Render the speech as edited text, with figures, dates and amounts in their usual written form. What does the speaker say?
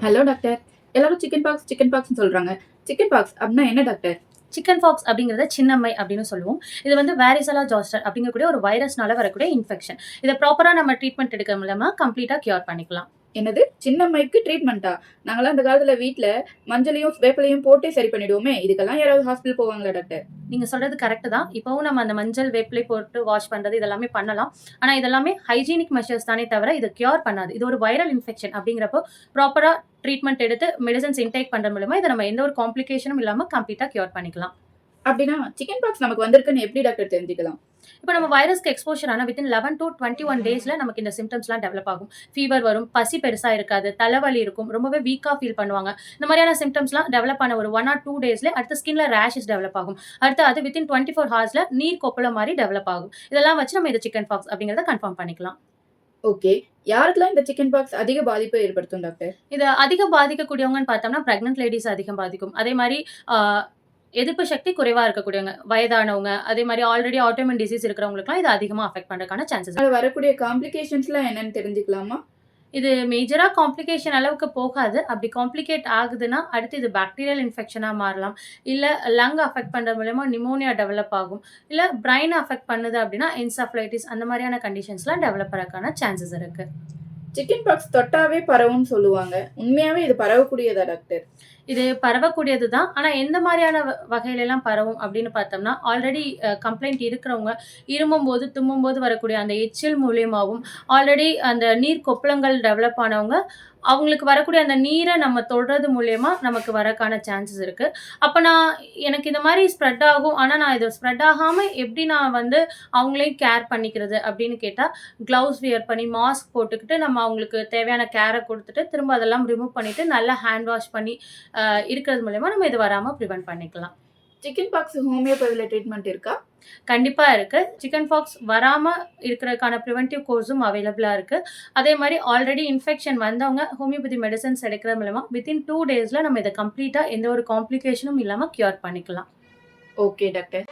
Hello doctor. எல்லாரும் chicken பாக்ஸ்ன்னு சொல்றாங்க. Chicken box அப்படின்னா என்ன டாக்டர்? சிக்கன் பாக்ஸ் அப்படிங்கிறத சின்னம்மை அப்படின்னு சொல்லுவோம். இது வந்து வாரிசலா ஜாஸ்டர் அப்படிங்கக்கூடிய ஒரு வைரஸ்னால வரக்கூடிய இன்ஃபெக்ஷன். இத ப்ராப்பரா நம்ம ட்ரீட்மெண்ட் எடுக்க மூலமா கம்ப்ளீட்டா கியூர் பண்ணிக்கலாம். என்னது? சின்ன அம்மைக்கு ட்ரீட்மெண்ட்டா? நாங்கலாம் அந்த காலத்துல வீட்ல மஞ்சளையும், வேப்பிலையும் போட்டே சரி பண்ணிடுவோமே. இதுக்கெல்லாம் யாராவது ஹாஸ்பிட்டல் போவாங்களா டாக்டர்? நீங்க சொல்றது கரெக்ட் தான். இப்பவும் நம்ம அந்த மஞ்சள், வேப்பிலை போட்டு வாஷ் பண்றது இதெல்லாமே பண்ணலாம். ஆனா இதெல்லாமே ஹைஜீனிக் மெஷர்ஸ் தானே தவிர இது கியூர் பண்ணாது. இது ஒரு வைரல் இன்ஃபெக்ஷன் அப்படிங்கிறப்போ ப்ராப்பரா ட்ரீட்மெண்ட் எடுத்து மெடிசின்ஸ் இன்டேக் பண்றது மூலமா இத நம்ம எந்த ஒரு காம்ப்ளிகேஷனும் இல்லாம கம்ப்ளீட்டா கியூர் பண்ணிக்கலாம். அப்படின்னா சிக்கன் பாக்ஸ் நமக்கு வந்திருக்குன்னு எப்படி டாக்டர் தெரிஞ்சுக்கலாம்? இப்போ நம்ம வைரஸ்க்கு எக்ஸ்போஷர் ஆனா வித்தின் 11 to 21 டேஸ்ல நமக்கு இந்த சிம்டம்ஸ்லாம் டெவலப் ஆகும். ஃபீவர் வரும், பசி பெருசா இருக்காது, தலைவலி இருக்கும், ரொம்பவே வீக்கா ஃபீல் பண்ணுவாங்க. இந்த மாதிரியான சிம்டம்ஸ்லாம் டெவலப் ஆன ஒரு 1 or 2 டேஸ்ல அடுத்து ஸ்கின்ல ரேஷஸ் டெவலப் ஆகும். அடுத்து அது வித்தின் 24 ஹார்ஸ்ல நீர் கொப்பளம் மாதிரி டெவலப் ஆகும். இதெல்லாம் வச்சு நம்ம இது சிக்கன் பாக்ஸ் அப்படிங்கிறத கன்ஃபார்ம் பண்ணிக்கலாம். ஓகே. யாருக்கெல்லாம் இந்த சிக்கன் பாக்ஸ் அதிக பாதிப்பை ஏற்படுத்தும் டாக்டர்? இது அதிகம் பாதிக்கக்கூடியவங்கன்னு பார்த்தோம்னா பிரெக்னன்ட் லேடீஸ் அதிகம் பாதிக்கும். அதே மாரி ஆ எதிர்ப்பு சக்தி குறைவா இருக்கக்கூடியவங்க, வயதானவங்க, அதே மாரி ஆல்ரெடி ஆட்டோமின் டிசீஸ் இருக்கிறவங்களுக்குலாம் இது அதிகமா அஃபெக்ட் பண்றதுக்கான சான்சஸ். அது வரக்கூடிய காம்ப்ளிகேஷன்ஸ்லாம் என்னன்னு தெரிஞ்சுக்கலாமா? இது மேஜரா காம்ப்ளிகேஷன் அளவுக்கு போகாது. அப்படி காம்ப்ளிகேட் ஆகுதுன்னா, அடுத்து இது பாக்டீரியல் இன்ஃபெக்ஷனா மாறலாம். இல்ல லங் அஃபெக்ட் பண்றது மூலியமா நிமோனியா டெவலப் ஆகும். இல்ல பிரைன் அஃபெக்ட் பண்ணுது அப்படின்னா என்செஃபலைட்டிஸ் அந்த மாரியான கண்டிஷன்ஸ்லாம் டெவலப் ஆகறதுக்கான சான்சஸ் இருக்கு. சிக்கன் பாக்ஸ் தொட்டாவே பரவும்னு சொல்லுவாங்க. உண்மையாவே இது பரவக்கூடியதா டாக்டர்? இது பரவக்கூடியது தான். ஆனா எந்த மாரியான வகையிலலாம் பரவும் அப்படின்னு பார்த்தோம்னா, ஆல்ரெடி கம்ப்ளைண்ட் இருக்கிறவங்க இருமும்போது, தும்மும்போது வரக்கூடிய அந்த எச்சில் மூலியமாவும், ஆல்ரெடி அந்த நீர் கொப்பளங்கள் டெவலப் ஆனவங்க, அவங்களுக்கு வரக்கூடிய அந்த நீர நம்ம தொடுறது மூலியமா நமக்கு வரக்கான சான்சஸ் இருக்கு. அப்ப எனக்கு இந்த மாரி ஸ்ப்ரெட் ஆகும். ஆனா நான் இத ஸ்ப்ரெட் ஆகாம எப்படி நான் வந்து அவங்களையும் கேர் பண்ணிக்கிறது அப்படின்னு கேட்டா, கிளவுஸ் வியர் பண்ணி, மாஸ்க் போட்டுக்கிட்டு நம்ம அவங்களுக்கு தேவையான கேர குடுத்துட்டு, திரும்ப அதெல்லாம் ரிமூவ் பண்ணிட்டு, நல்லா ஹேண்ட் வாஷ் பண்ணி இருக்கிறது மூலியமா நம்ம இது வராம பிரிவென்ட் பண்ணிக்கலாம். சிக்கன் பாக்ஸ் ஹோமியோபதியில ட்ரீட்மெண்ட் இருக்கா? கண்டிப்பா இருக்கு. சிக்கன் பாக்ஸ் வராம இருக்கிறதுக்கான பிரிவென்டிவ் கோர்ஸும் அவைலபிளா இருக்கு. அதே மாரி ஆல்ரெடி இன்ஃபெக்ஷன் வந்தவங்க ஹோமியோபதி மெடிசின்ஸ் எடுக்கிறது மூலமா வித்தின் 2 டேஸ்ல நம்ம இத கம்ப்ளீட்டா எந்த ஒரு காம்ப்ளிகேஷனும் இல்லாம கியூர் பண்ணிக்கலாம். Okay doctor.